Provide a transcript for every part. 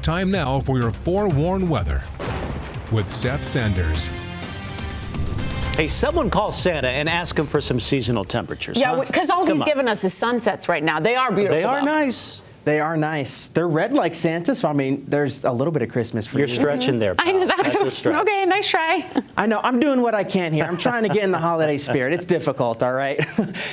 Time now for your forewarned weather with Seth Sanders. Hey, someone call Santa and ask him for some seasonal temperatures. Yeah, because all he's given us is sunsets right now. They are beautiful. They are nice. They are nice. They're red like Santa, so I mean, there's a little bit of Christmas for you. You're stretching there, pal. I know that's a stretch. Okay, nice try. I know. I'm doing what I can here. I'm trying to get in the holiday spirit. It's difficult, all right?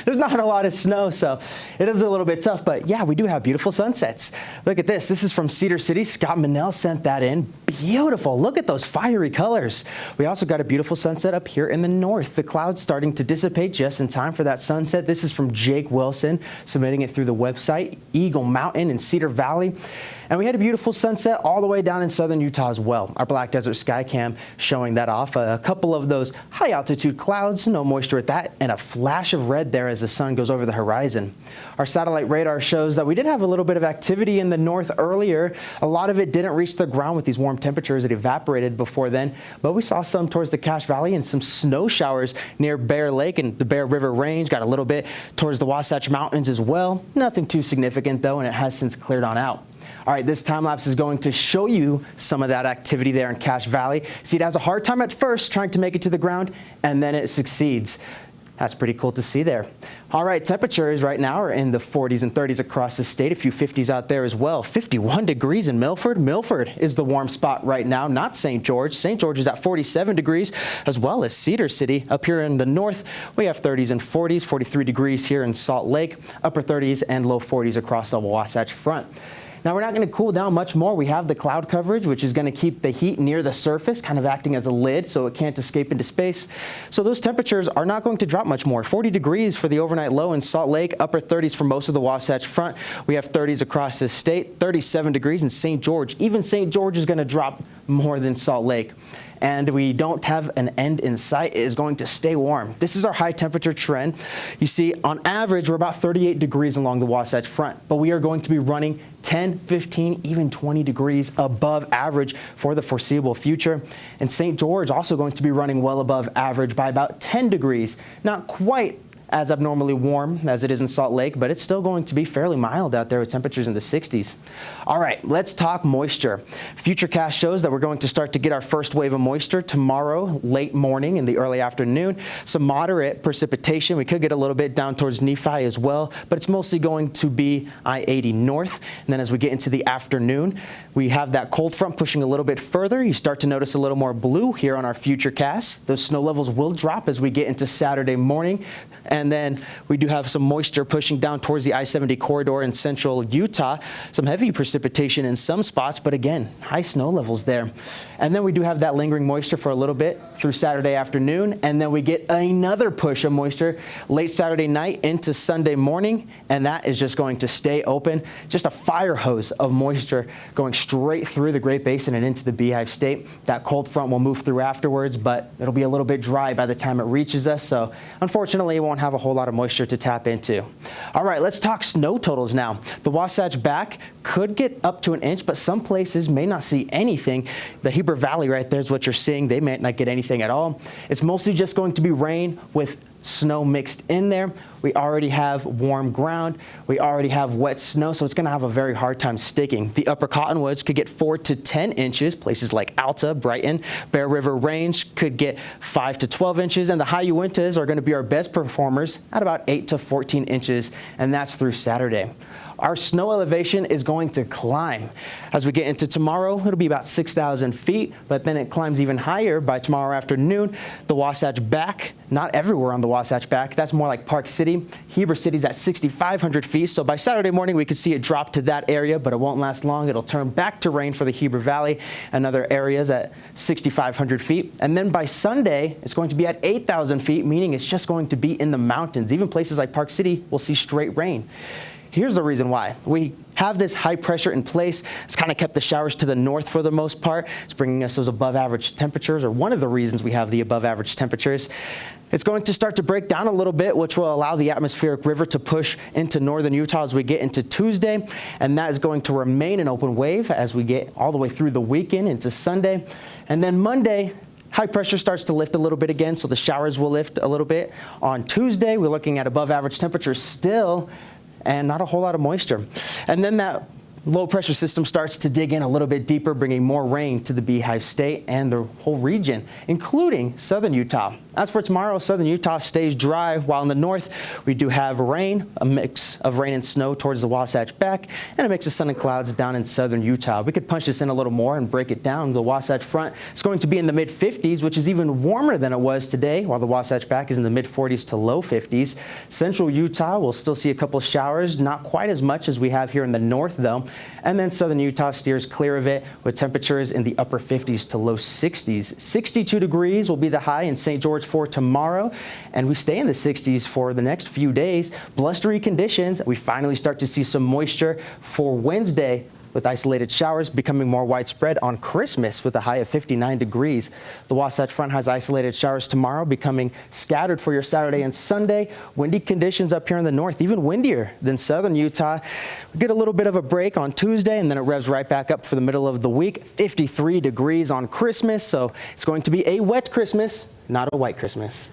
There's not a lot of snow, so it is a little bit tough. But, yeah, we do have beautiful sunsets. Look at this. This is from Cedar City. Scott Manell sent that in. Beautiful. Look at those fiery colors. We also got a beautiful sunset up here in the north. The clouds starting to dissipate just in time for that sunset. This is from Jake Wilson, submitting it through the website, Eagle Mountain in Cedar Valley. And we had a beautiful sunset all the way down in southern Utah as well. Our Black Desert Sky Cam showing that off. A couple of those high altitude clouds, no moisture at that, and a flash of red there as the sun goes over the horizon. Our satellite radar shows that we did have a little bit of activity in the north earlier. A lot of it didn't reach the ground with these warm temperatures. It evaporated before then, but we saw some towards the Cache Valley and some snow showers near Bear Lake and the Bear River Range. Got a little bit towards the Wasatch Mountains as well. Nothing too significant though, and it has since cleared on out. All right, this time lapse is going to show you some of that activity there in Cache Valley. See, it has a hard time at first trying to make it to the ground, and then it succeeds. That's pretty cool to see there. All right, temperatures right now are in the 40s and 30s across the state. A few 50s out there as well. 51 degrees in Milford. Milford is the warm spot right now, not St. George. St. George is at 47 degrees, as well as Cedar City. Up here in the north, we have 30s and 40s, 43 degrees here in Salt Lake, upper 30s and low 40s across the Wasatch Front. Now, we're not going to cool down much more. We have the cloud coverage, which is going to keep the heat near the surface, kind of acting as a lid so it can't escape into space. So those temperatures are not going to drop much more. 40 degrees for the overnight low in Salt Lake, upper 30s for most of the Wasatch Front. We have 30s across the state, 37 degrees in St. George. Even St. George is going to drop more than Salt Lake. And we don't have an end in sight. It is going to stay warm. This is our high temperature trend. You see, on average, we're about 38 degrees along the Wasatch Front, but we are going to be running 10, 15, even 20 degrees above average for the foreseeable future. And St. George also going to be running well above average by about 10 degrees. Not quite as abnormally warm as it is in Salt Lake, but it's still going to be fairly mild out there with temperatures in the 60s. All right, let's talk moisture. Futurecast shows that we're going to start to get our first wave of moisture tomorrow, late morning and the early afternoon. Some moderate precipitation. We could get a little bit down towards Nephi as well, but it's mostly going to be I-80 north. And then as we get into the afternoon, we have that cold front pushing a little bit further. You start to notice a little more blue here on our futurecast. Those snow levels will drop as we get into Saturday morning. And then we do have some moisture pushing down towards the I-70 corridor in central Utah. Some heavy precipitation in some spots, but again, high snow levels there. And then we do have that lingering moisture for a little bit through Saturday afternoon. And then we get another push of moisture late Saturday night into Sunday morning. And that is just going to stay open. Just a fire hose of moisture going straight through the Great Basin and into the Beehive State. That cold front will move through afterwards, but it'll be a little bit dry by the time it reaches us. So unfortunately, it won't have a whole lot of moisture to tap into. All right, let's talk snow totals now. The Wasatch Back could get up to an inch, but some places may not see anything. The Heber Valley right there is what you're seeing. They may not get anything at all. It's mostly just going to be rain with snow mixed in there. We already have warm ground. We already have wet snow, so it's going to have a very hard time sticking. The upper Cottonwoods could get 4 to 10 inches. Places like Alta, Brighton, Bear River Range could get 5 to 12 inches, and the high Uintas are going to be our best performers at about 8 to 14 inches, and that's through Saturday. Our snow elevation is going to climb. As we get into tomorrow, it'll be about 6,000 feet, but then it climbs even higher by tomorrow afternoon. The Wasatch Back, not everywhere on the Wasatch Back. That's more like Park City. Heber City's at 6,500 feet, so by Saturday morning we could see it drop to that area, but it won't last long. It'll turn back to rain for the Heber Valley and other areas at 6,500 feet. And then by Sunday, it's going to be at 8,000 feet, meaning it's just going to be in the mountains. Even places like Park City will see straight rain. Here's the reason why. We have this high pressure in place. It's kind of kept the showers to the north for the most part. It's bringing us those above average temperatures, or one of the reasons we have the above average temperatures. It's going to start to break down a little bit, which will allow the atmospheric river to push into northern Utah as we get into Tuesday. And that is going to remain an open wave as we get all the way through the weekend into Sunday. And then Monday, high pressure starts to lift a little bit again, so the showers will lift a little bit. On Tuesday, we're looking at above average temperatures still, and not a whole lot of moisture. And then that Low pressure system starts to dig in a little bit deeper, bringing more rain to the Beehive State and the whole region, including southern Utah. As for tomorrow, southern Utah stays dry, while in the north we do have rain, a mix of rain and snow towards the Wasatch Back, and a mix of sun and clouds down in southern Utah. We could punch this in a little more and break it down. The Wasatch Front is going to be in the mid-50s, which is even warmer than it was today, while the Wasatch Back is in the mid-40s to low 50s. Central Utah will still see a couple showers, not quite as much as we have here in the north, though. And then southern Utah steers clear of it with temperatures in the upper 50s to low 60s. 62 degrees will be the high in St. George for tomorrow, and we stay in the 60s for the next few days. Blustery conditions. We finally start to see some moisture for Wednesday, with isolated showers becoming more widespread on Christmas with a high of 59 degrees. The Wasatch Front has isolated showers tomorrow, becoming scattered for your Saturday and Sunday. Windy conditions up here in the north, even windier than southern Utah. We get a little bit of a break on Tuesday, and then it revs right back up for the middle of the week. 53 degrees on Christmas, so it's going to be a wet Christmas, not a white Christmas.